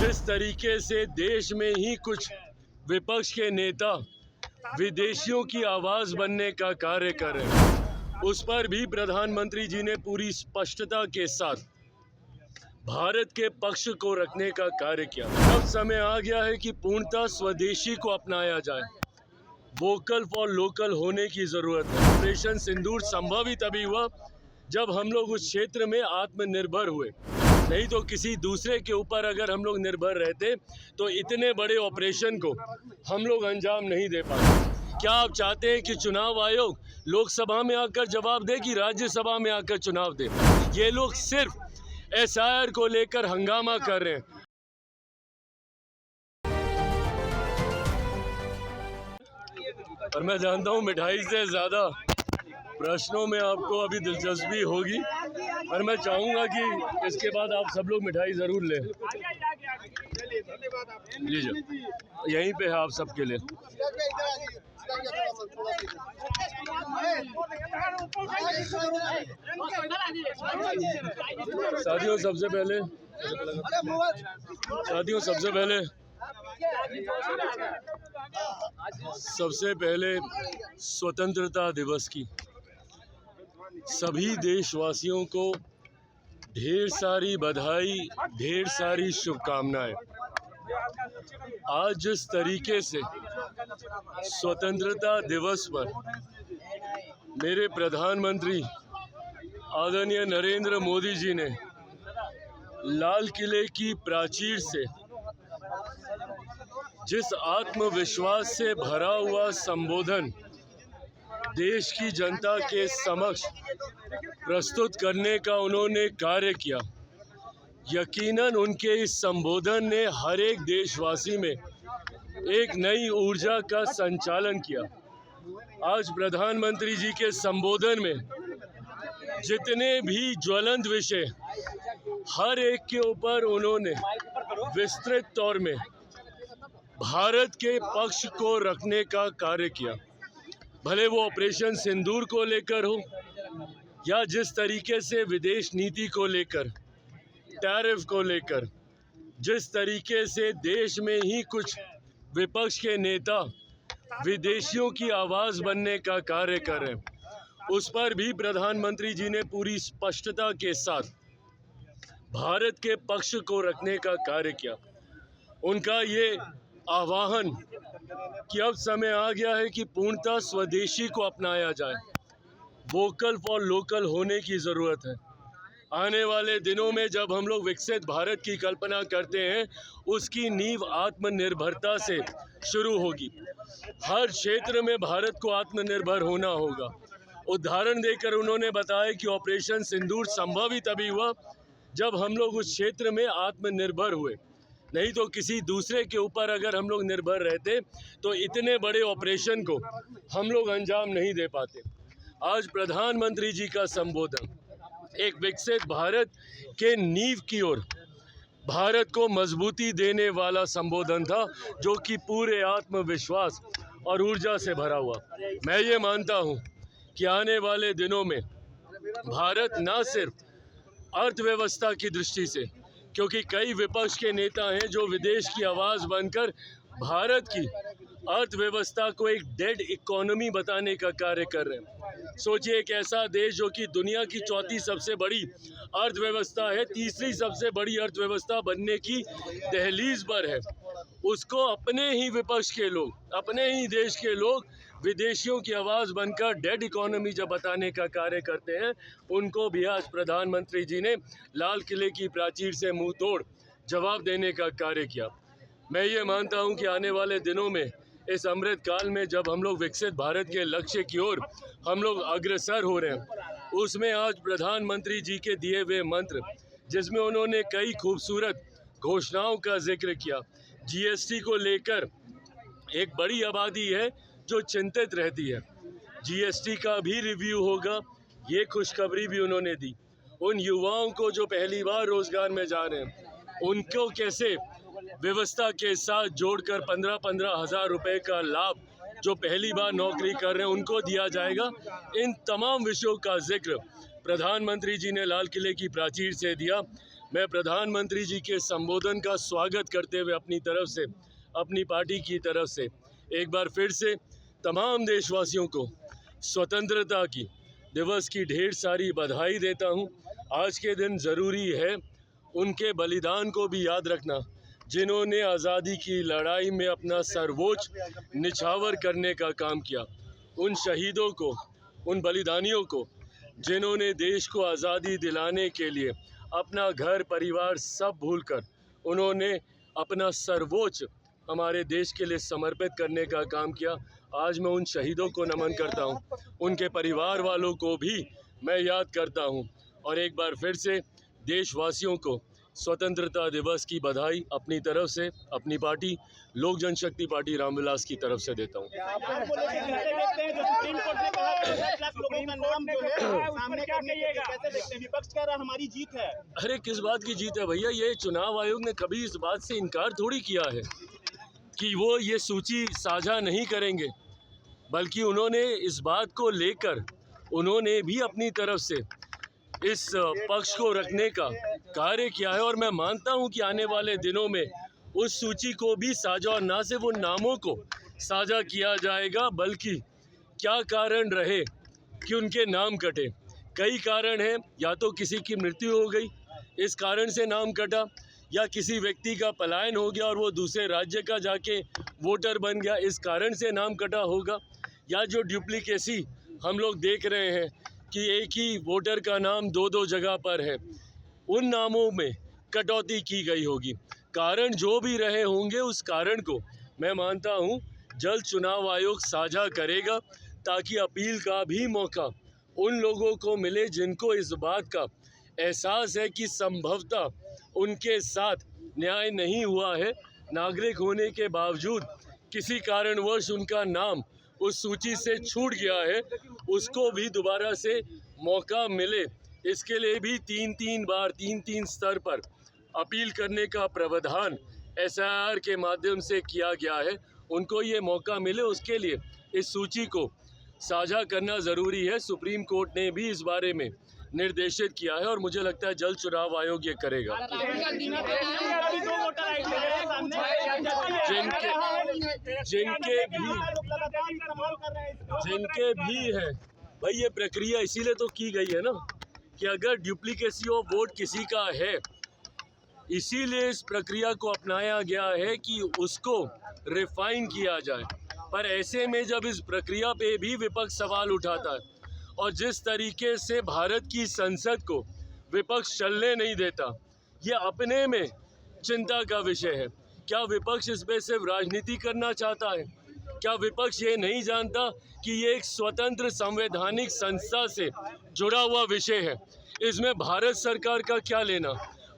जिस तरीके से देश में ही कुछ विपक्ष के नेता विदेशियों की आवाज़ बनने का कार्य कर रहे हैं, उस पर भी प्रधानमंत्री जी ने पूरी स्पष्टता के साथ भारत के पक्ष को रखने का कार्य किया। अब समय आ गया है कि पूर्णतः स्वदेशी को अपनाया जाए। वोकल फॉर लोकल होने की ज़रूरत है। ऑपरेशन सिंदूर संभव ही तभी हुआ जब हम लोग उस क्षेत्र में आत्मनिर्भर हुए। नहीं तो किसी दूसरे के ऊपर अगर हम लोग निर्भर रहते तो इतने बड़े ऑपरेशन को हम लोग अंजाम नहीं दे पाते। क्या आप चाहते हैं कि चुनाव आयोग लोकसभा में आकर जवाब दे कि राज्यसभा में आकर चुनाव दे? ये लोग सिर्फ SIR को लेकर हंगामा कर रहे हैं। और मैं जानता हूँ मिठाई से ज़्यादा प्रश्नों में आपको अभी दिलचस्पी होगी, और मैं चाहूँगा कि इसके बाद आप सब लोग मिठाई ज़रूर लें। लीजिए, यहीं पे है आप सबके लिए। साथियों सबसे पहले स्वतंत्रता दिवस की सभी देशवासियों को ढेर सारी बधाई, ढेर सारी शुभकामनाएं। आज जिस तरीके से स्वतंत्रता दिवस पर मेरे प्रधानमंत्री आदरणीय नरेंद्र मोदी जी ने लाल किले की प्राचीर से जिस आत्मविश्वास से भरा हुआ संबोधन देश की जनता के समक्ष प्रस्तुत करने का उन्होंने कार्य किया, यकीनन उनके इस संबोधन ने हर एक देशवासी में एक नई ऊर्जा का संचालन किया। आज प्रधानमंत्री जी के संबोधन में जितने भी ज्वलंत विषय हर एक के ऊपर उन्होंने विस्तृत तौर में भारत के पक्ष को रखने का कार्य किया। भले वो ऑपरेशन सिंदूर को लेकर हो या जिस तरीके से विदेश नीति को लेकर, टैरिफ को लेकर, जिस तरीके से देश में ही कुछ विपक्ष के नेता विदेशियों की आवाज़ बनने का कार्य कर रहे हैं, उस पर भी प्रधानमंत्री जी ने पूरी स्पष्टता के साथ भारत के पक्ष को रखने का कार्य किया। उनका ये आह्वान कि अब समय आ गया है कि पूर्णतः स्वदेशी को अपनाया जाए। वोकल फॉर लोकल होने की ज़रूरत है। आने वाले दिनों में जब हम लोग विकसित भारत की कल्पना करते हैं, उसकी नींव आत्मनिर्भरता से शुरू होगी। हर क्षेत्र में भारत को आत्मनिर्भर होना होगा। उदाहरण देकर उन्होंने बताया कि ऑपरेशन सिंदूर संभव ही तभी हुआ जब हम लोग उस क्षेत्र में आत्मनिर्भर हुए। नहीं तो किसी दूसरे के ऊपर अगर हम लोग निर्भर रहते तो इतने बड़े ऑपरेशन को हम लोग अंजाम नहीं दे पाते। आज प्रधानमंत्री जी का संबोधन एक विकसित भारत के नींव की ओर भारत को मजबूती देने वाला संबोधन था, जो कि पूरे आत्मविश्वास और ऊर्जा से भरा हुआ। मैं ये मानता हूँ कि आने वाले दिनों में भारत न सिर्फ अर्थव्यवस्था की दृष्टि से, क्योंकि कई विपक्ष के नेता हैं जो विदेश की आवाज़ बनकर भारत की अर्थव्यवस्था को एक डेड इकोनॉमी बताने का कार्य कर रहे हैं। सोचिए, एक ऐसा देश जो कि दुनिया की चौथी सबसे बड़ी अर्थव्यवस्था है, तीसरी सबसे बड़ी अर्थव्यवस्था बनने की दहलीज पर है, उसको अपने ही विपक्ष के लोग, अपने ही देश के लोग विदेशियों की आवाज़ बनकर डेड इकोनॉमी जब बताने का कार्य करते हैं, उनको भी आज प्रधानमंत्री जी ने लाल किले की प्राचीर से मुंह तोड़ जवाब देने का कार्य किया। मैं ये मानता हूँ कि आने वाले दिनों में इस अमृत काल में जब हम लोग विकसित भारत के लक्ष्य की ओर हम लोग अग्रसर हो रहे हैं, उसमें आज प्रधानमंत्री जी के दिए हुए मंत्र, जिसमें उन्होंने कई खूबसूरत घोषणाओं का जिक्र किया। GST को लेकर एक बड़ी आबादी है जो चिंतित रहती है। GST का भी रिव्यू होगा, ये खुशखबरी भी उन्होंने दी। उन युवाओं को जो पहली बार रोजगार में जा रहे हैं, उनको कैसे व्यवस्था के साथ जोड़कर 15-15 हज़ार रुपये का लाभ जो पहली बार नौकरी कर रहे हैं उनको दिया जाएगा। इन तमाम विषयों का जिक्र प्रधानमंत्री जी ने लाल किले की प्राचीर से दिया। मैं प्रधानमंत्री जी के संबोधन का स्वागत करते हुए अपनी तरफ से, अपनी पार्टी की तरफ से एक बार फिर से तमाम देशवासियों को स्वतंत्रता की दिवस की ढेर सारी बधाई देता हूं। आज के दिन ज़रूरी है उनके बलिदान को भी याद रखना, जिन्होंने आज़ादी की लड़ाई में अपना सर्वोच्च निछावर करने का काम किया। उन शहीदों को, उन बलिदानियों को, जिन्होंने देश को आज़ादी दिलाने के लिए अपना घर परिवार सब भूलकर उन्होंने अपना सर्वोच्च हमारे देश के लिए समर्पित करने का काम किया। आज मैं उन शहीदों को नमन करता हूं, उनके परिवार वालों को भी मैं याद करता हूं और एक बार फिर से देशवासियों को स्वतंत्रता दिवस की बधाई अपनी तरफ से, अपनी पार्टी लोक जनशक्ति पार्टी रामविलास की तरफ से देता हूं। विपक्ष कह रहा हमारी जीत है। अरे किस बात की जीत है भैया, ये चुनाव आयोग ने कभी इस बात से इनकार थोड़ी किया है कि वो ये सूची साझा नहीं करेंगे, बल्कि उन्होंने इस बात को लेकर उन्होंने भी अपनी तरफ से इस पक्ष को रखने का कार्य किया है और मैं मानता हूं कि आने वाले दिनों में उस सूची को भी साझा, और ना सिर्फ उन नामों को साझा किया जाएगा, बल्कि क्या कारण रहे कि उनके नाम कटे। कई कारण हैं, या तो किसी की मृत्यु हो गई इस कारण से नाम कटा, या किसी व्यक्ति का पलायन हो गया और वो दूसरे राज्य का जाके वोटर बन गया इस कारण से नाम कटा होगा, या जो डुप्लीकेसी हम लोग देख रहे हैं कि एक ही वोटर का नाम दो दो जगह पर है, उन नामों में कटौती की गई होगी। कारण जो भी रहे होंगे उस कारण को मैं मानता हूं जल्द चुनाव आयोग साझा करेगा, ताकि अपील का भी मौका उन लोगों को मिले जिनको इस बात का एहसास है कि संभवतः उनके साथ न्याय नहीं हुआ है, नागरिक होने के बावजूद किसी कारणवश उनका नाम उस सूची से छूट गया है, उसको भी दोबारा से मौका मिले। इसके लिए भी तीन स्तर पर अपील करने का प्रावधान SIR के माध्यम से किया गया है। उनको ये मौका मिले, उसके लिए इस सूची को साझा करना ज़रूरी है। सुप्रीम कोर्ट ने भी इस बारे में निर्देशित किया है और मुझे लगता है जल्द चुनाव आयोग ये करेगा। जिनके भी है भाई, ये प्रक्रिया इसीलिए तो की गई है ना कि अगर डुप्लीकेसी ऑफ वोट किसी का है, इसीलिए इस प्रक्रिया को अपनाया गया है कि उसको रिफाइन किया जाए। पर ऐसे में जब इस प्रक्रिया पे भी विपक्ष सवाल उठाता है और जिस तरीके से भारत की संसद को विपक्ष चलने नहीं देता, ये अपने में चिंता का विषय है। क्या विपक्ष इस पे सिर्फ राजनीति करना चाहता है? क्या विपक्ष ये नहीं जानता कि ये एक स्वतंत्र संवैधानिक संस्था से जुड़ा हुआ विषय है? इसमें भारत सरकार का क्या लेना?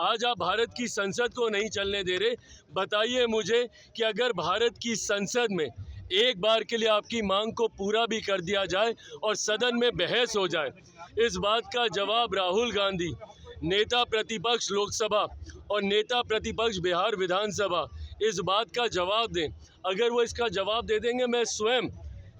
आज आप भारत की संसद को नहीं चलने दे रहे। बताइए मुझे कि अगर भारत की संसद में एक बार के लिए आपकी मांग को पूरा भी कर दिया जाए और सदन में बहस हो जाए, इस बात का जवाब राहुल गांधी, नेता प्रतिपक्ष लोकसभा और नेता प्रतिपक्ष बिहार विधानसभा, इस बात का जवाब दें। अगर वो इसका जवाब दे देंगे, मैं स्वयं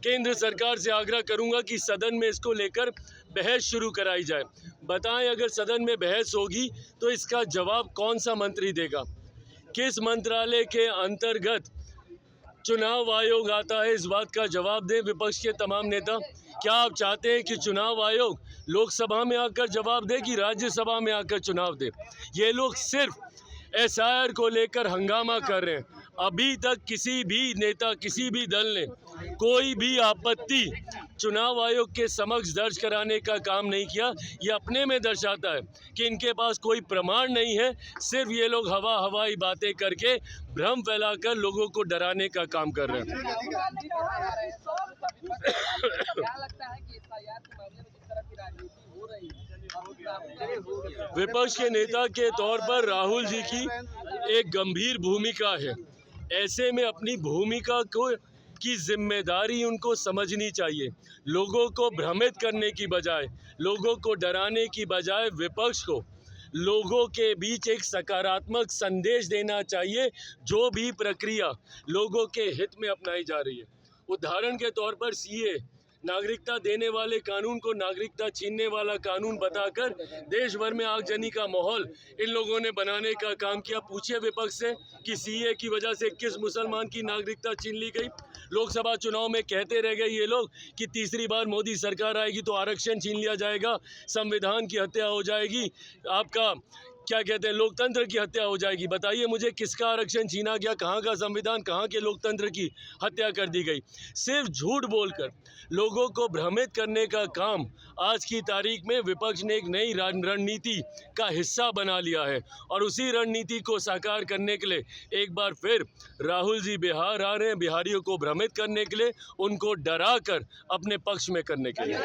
केंद्र सरकार से आग्रह करूंगा कि सदन में इसको लेकर बहस शुरू कराई जाए। बताएं, अगर सदन में बहस होगी तो इसका जवाब कौन सा मंत्री देगा? किस मंत्रालय के अंतर्गत चुनाव आयोग आता है? इस बात का जवाब दें विपक्ष के तमाम नेता। क्या आप चाहते हैं कि चुनाव आयोग लोकसभा में आकर जवाब दे कि राज्यसभा में आकर चुनाव दे? ये लोग सिर्फ SIR को लेकर हंगामा कर रहे हैं। अभी तक किसी भी नेता, किसी भी दल ने कोई भी आपत्ति चुनाव आयोग के समक्ष दर्ज कराने का काम नहीं किया। ये अपने में दर्शाता है कि इनके पास कोई प्रमाण नहीं है, सिर्फ ये लोग हवाई बातें करके भ्रम फैलाकर लोगों को डराने का काम कर रहे हैं। विपक्ष के नेता के तौर पर राहुल जी की एक गंभीर भूमिका है। ऐसे में अपनी भूमिका को की जिम्मेदारी उनको समझनी चाहिए। लोगों को भ्रमित करने की बजाय, लोगों को डराने की बजाय विपक्ष को लोगों के बीच एक सकारात्मक संदेश देना चाहिए, जो भी प्रक्रिया लोगों के हित में अपनाई जा रही है। उदाहरण के तौर पर CA नागरिकता देने वाले कानून को नागरिकता छीनने वाला कानून बताकर देश भर में आगजनी का माहौल इन लोगों ने बनाने का काम किया। पूछिए विपक्ष से कि सीए की वजह से किस मुसलमान की नागरिकता छीन ली गई। लोकसभा चुनाव में कहते रह गए ये लोग कि तीसरी बार मोदी सरकार आएगी तो आरक्षण छीन लिया जाएगा, संविधान की हत्या हो जाएगी, आपका क्या कहते हैं लोकतंत्र की हत्या हो जाएगी। बताइए मुझे किसका आरक्षण छीना गया, कहाँ का संविधान, कहाँ के लोकतंत्र की हत्या कर दी गई। सिर्फ झूठ बोलकर लोगों को भ्रमित करने का काम आज की तारीख में विपक्ष ने एक नई रणनीति का हिस्सा बना लिया है और उसी रणनीति को साकार करने के लिए एक बार फिर राहुल जी बिहार आ रहे हैं, बिहारियों को भ्रमित करने के लिए, उनको डरा कर अपने पक्ष में करने के लिए।